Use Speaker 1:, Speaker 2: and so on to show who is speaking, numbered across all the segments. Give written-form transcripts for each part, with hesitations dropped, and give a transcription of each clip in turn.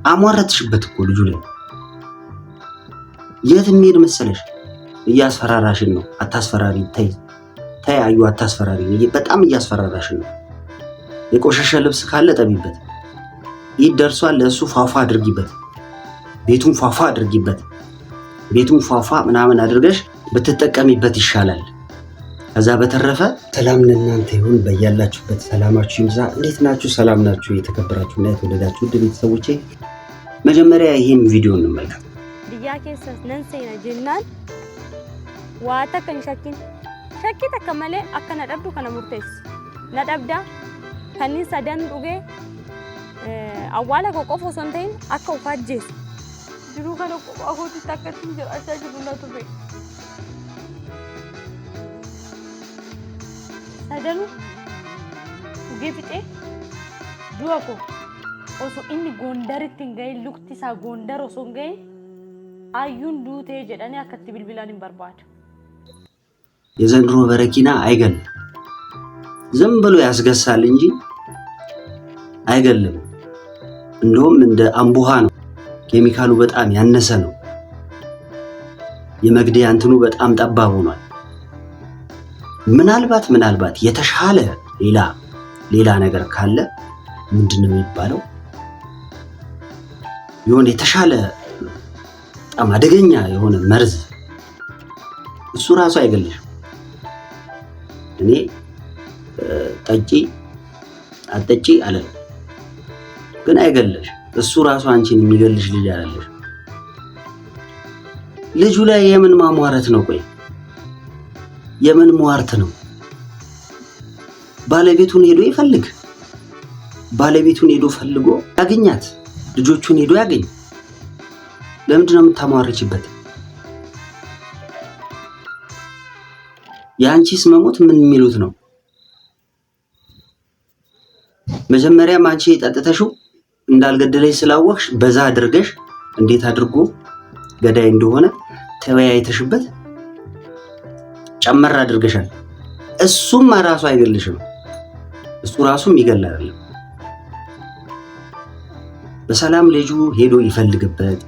Speaker 1: አሟረትሽበት እኮ ልጁ ላይ የት የሚሄድ መሰለሽ? እያስፈራራሽን ነው። አታስፈራሪ። ተይ አዩ አታስፈራሪ። በጣም እያስፈራራሽን ነው። የቆሸሸ ልብስ ካለ ጠቢበት። ይደርሷል። ለእሱ ፏፏ አድርጊበት። ቤቱን ፏፏ አድርጊበት። ቤቱን ፏፏ ምናምን አድርገሽ ብትጠቀሚበት ይሻላል። ከዛ በተረፈ ሰላም ለእናንተ ይሁን። በያላችሁበት ሰላማችሁ ይብዛ። እንዴት ናችሁ? ሰላም ናችሁ? የተከበራችሁና የተወደዳችሁ ውድ ቤተሰቦቼ መጀመሪያ ይሄን ቪዲዮ እንመልከት።
Speaker 2: ዲያኬሰስ ነንሴና ጀናን ዋታ ከንሻኪን ሸኪ ተከመለ አከና ደብዱ ከነ ሙርቴስ ነደብዳ ከኒ ሰደን ዱጌ አዋላ ቆቆፎ ሰንተይን አከው ፋጄስ ድሩ ከነ ቆቆፎ ተከትን ጀራቻ ጅቡናቱ በይ ሰደኑ ዱጌ ፍጤ ዱአኮ ኦሶ ኢኒ ጎንደርቲን ገይ ሉክቲሳ ጎንደር ኦሶን ገይ አዩን ዱቴ ጀዳኒ አከት ቢልቢላን በርባድ
Speaker 1: የዘንድሮ በረኪና አይገልም። ዝም ብሎ ያስገሳል እንጂ አይገልም። እንደውም እንደ አምቡሃ ነው። ኬሚካሉ በጣም ያነሰ ነው። የመግደያ እንትኑ በጣም ጠባብ ሆኗል። ምናልባት የተሻለ ሌላ ነገር ካለ ምንድነው የሚባለው? የሆነ የተሻለ በጣም አደገኛ የሆነ መርዝ እሱ ራሱ አይገልሽም። እኔ ጠጪ አጠጪ አለ ግን አይገልሽ። እሱ ራሱ አንቺን የሚገልሽ ልጅ አይደለሽ። ልጁ ላይ የምን ማሟረት ነው? ቆይ የምን ሟርት ነው? ባለቤቱን ሄዶ ይፈልግ። ባለቤቱን ሄዶ ፈልጎ ያገኛት። ልጆቹን ሄዶ ያገኝ። ለምንድን ነው የምታሟርችበት? የአንቺስ መሞት ምን የሚሉት ነው? መጀመሪያም አንቺ ጠጥተሽው እንዳልገደለሽ ስላወቅሽ በዛ አድርገሽ እንዴት አድርጎ ገዳይ እንደሆነ ተወያይተሽበት ጨመር አድርገሻል። እሱም ራሱ አይገልሽም። እሱ ራሱም ይገላል አይደለም። በሰላም ልጁ ሄዶ ይፈልግበት፣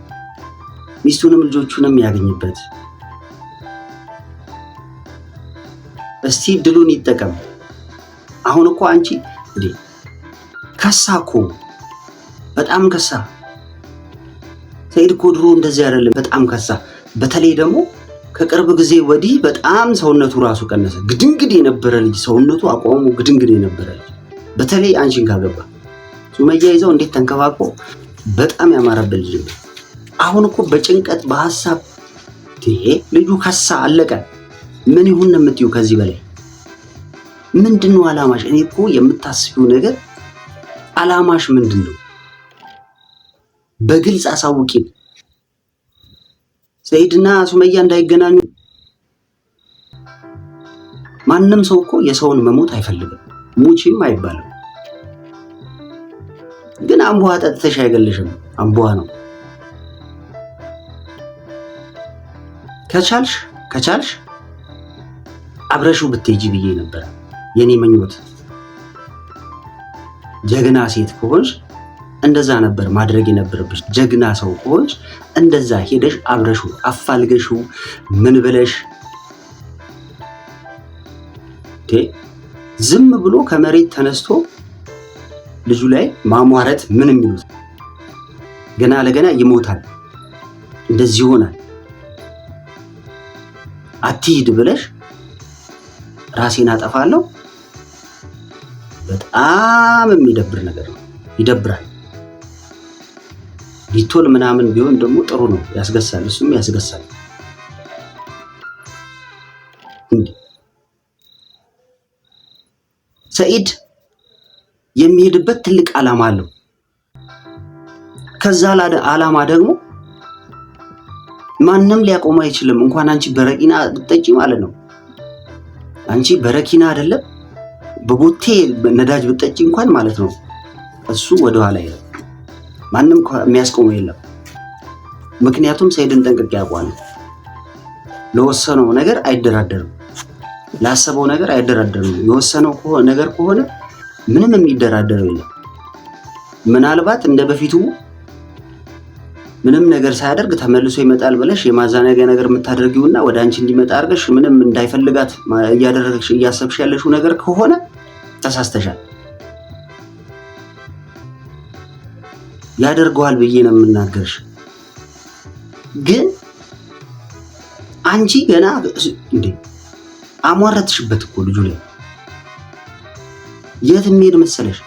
Speaker 1: ሚስቱንም ልጆቹንም ያገኝበት። እስቲ ድሉን ይጠቀም። አሁን እኮ አንቺ እንዴ ከሳኮ በጣም ከሳ። ሰይድ እኮ ድሮ እንደዚህ አይደለም፣ በጣም ከሳ። በተለይ ደግሞ ከቅርብ ጊዜ ወዲህ በጣም ሰውነቱ ራሱ ቀነሰ። ግድንግድ የነበረ ልጅ ሰውነቱ አቋሙ ግድንግድ የነበረ ልጅ በተለይ አንቺን ካገባ ሱመያ ይዘው እንዴት ተንከባክቦ በጣም ያማረበት ልጅ ነው። አሁን እኮ በጭንቀት በሐሳብ ልጁ ከሳ አለቀ። ምን ይሁን ነው የምትዩ? ከዚህ በላይ ምንድነው አላማሽ? እኔ እኮ የምታስቢው ነገር አላማሽ ምንድነው? በግልጽ አሳውቂኝ። ሰይድና ሱመያ እንዳይገናኙ። ማንም ሰው እኮ የሰውን መሞት አይፈልግም። ሙቺም አይባልም። ግን አምቧ ጠጥተሽ አይገልሽም። አምቧ ነው። ከቻልሽ አብረሽው ብትሄጂ ብዬ ነበር። የኔ ምኞት ጀግና ሴት ከሆንሽ እንደዛ ነበር ማድረግ የነበረብሽ። ጀግና ሰው ከሆንሽ እንደዛ ሄደሽ አብረሽው አፋልገሽው ምን ብለሽ ዝም ብሎ ከመሬት ተነስቶ ልጁ ላይ ማሟረት ምን የሚሉት? ገና ለገና ይሞታል፣ እንደዚህ ይሆናል፣ አትሂድ ብለሽ ራሴን አጠፋለሁ። በጣም የሚደብር ነገር ነው። ይደብራል። ሊቶል ምናምን ቢሆን ደግሞ ጥሩ ነው፣ ያስገሳል። እሱም ያስገሳል። ሰኢድ የሚሄድበት ትልቅ ዓላማ አለው። ከዛ ዓላማ ደግሞ ማንም ሊያቆም አይችልም። እንኳን አንቺ በረኪና ብትጠጪ ማለት ነው። አንቺ በረኪና አይደለም በቦቴ ነዳጅ ብትጠጪ እንኳን ማለት ነው እሱ ወደ ኋላ ይላል። ማንም የሚያስቆመው የለም። ምክንያቱም ሰኢድን ጠንቅቄ ያውቀዋል። ለወሰነው ነገር አይደራደርም። ላሰበው ነገር አይደራደርም። የወሰነው ነገር ከሆነ ምንም የሚደራደረው የለም። ምናልባት እንደ በፊቱ ምንም ነገር ሳያደርግ ተመልሶ ይመጣል ብለሽ የማዛነጊያ ነገር የምታደርጊውና ወደ አንቺ እንዲመጣ አድርገሽ ምንም እንዳይፈልጋት እያደረግሽ እያሰብሽ ያለሽው ነገር ከሆነ ተሳስተሻል። ያደርገዋል ብዬ ነው የምናገርሽ። ግን አንቺ ገና እንዴ አሟረትሽበት እኮ ልጁ ላይ የት እንሄድ መሰለሽ?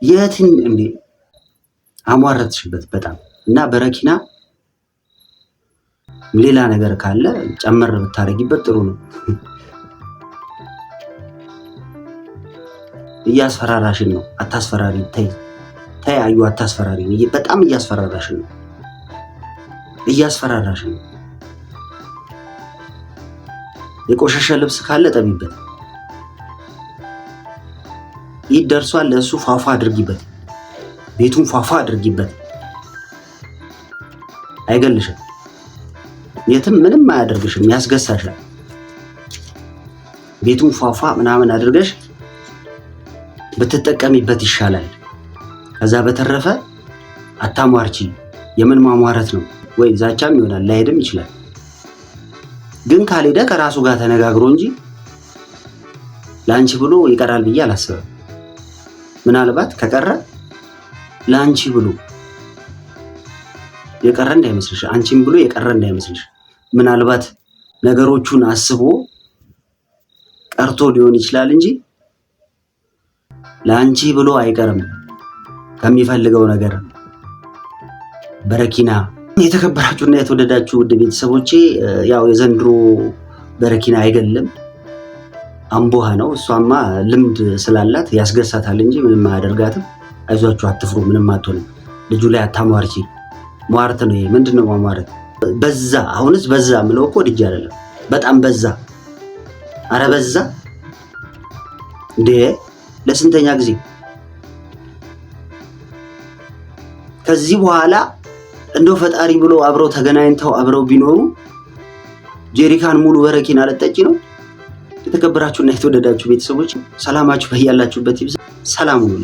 Speaker 1: የትን እንዴ አሟረትሽበት በጣም እና በረኪና ሌላ ነገር ካለ ጨመር ብታረጊበት ጥሩ ነው። እያስፈራራሽን ነው። አታስፈራሪ። ተይ አዩ፣ አታስፈራሪ። በጣም እያስፈራራሽን ነው። እያስፈራራሽን ነው። የቆሸሸ ልብስ ካለ ጠቢበት። ይደርሷል። ለእሱ ፏፏ አድርጊበት። ቤቱን ፏፏ አድርጊበት። አይገልሽም። የትም ምንም አያደርግሽም። ያስገሳሻል። ቤቱን ፏፏ ምናምን አድርገሽ ብትጠቀሚበት ይሻላል። ከዛ በተረፈ አታሟርቺ። የምን ማሟረት ነው? ወይ ዛቻም ይሆናል፣ ላይሄድም ይችላል። ግን ካልሄደ ከራሱ ጋር ተነጋግሮ እንጂ ላንቺ ብሎ ይቀራል ብዬ አላስብም። ምናልባት ከቀረ ላንቺ ብሎ የቀረ እንዳይመስልሽ፣ አንቺም ብሎ የቀረ እንዳይመስልሽ። ምናልባት ነገሮቹን አስቦ ቀርቶ ሊሆን ይችላል እንጂ ላንቺ ብሎ አይቀርም ከሚፈልገው ነገር። በረኪና የተከበራችሁና የተወደዳችሁ ውድ ቤተሰቦቼ፣ ያው የዘንድሮ በረኪና አይገለም፣ አምቦሃ ነው። እሷማ ልምድ ስላላት ያስገሳታል እንጂ ምንም አያደርጋትም። አይዟችሁ፣ አትፍሩ፣ ምንም አትሆንም። ልጁ ላይ አታሟርቺ። ሟርት ነው ይሄ። ምንድነው ማሟረት? በዛ። አሁንስ በዛ ምለው እኮ ልጅ አይደለም፣ በጣም በዛ። አረ በዛ እንዴ! ለስንተኛ ጊዜ? ከዚህ በኋላ እንደው ፈጣሪ ብሎ አብረው ተገናኝተው አብረው ቢኖሩ ጄሪካን ሙሉ በረኪና ልጠጪ ነው። የተከበራችሁና የተወደዳችሁ ቤተሰቦች ሰላማችሁ በያላችሁበት ይብዛ። ሰላም ሁኑ።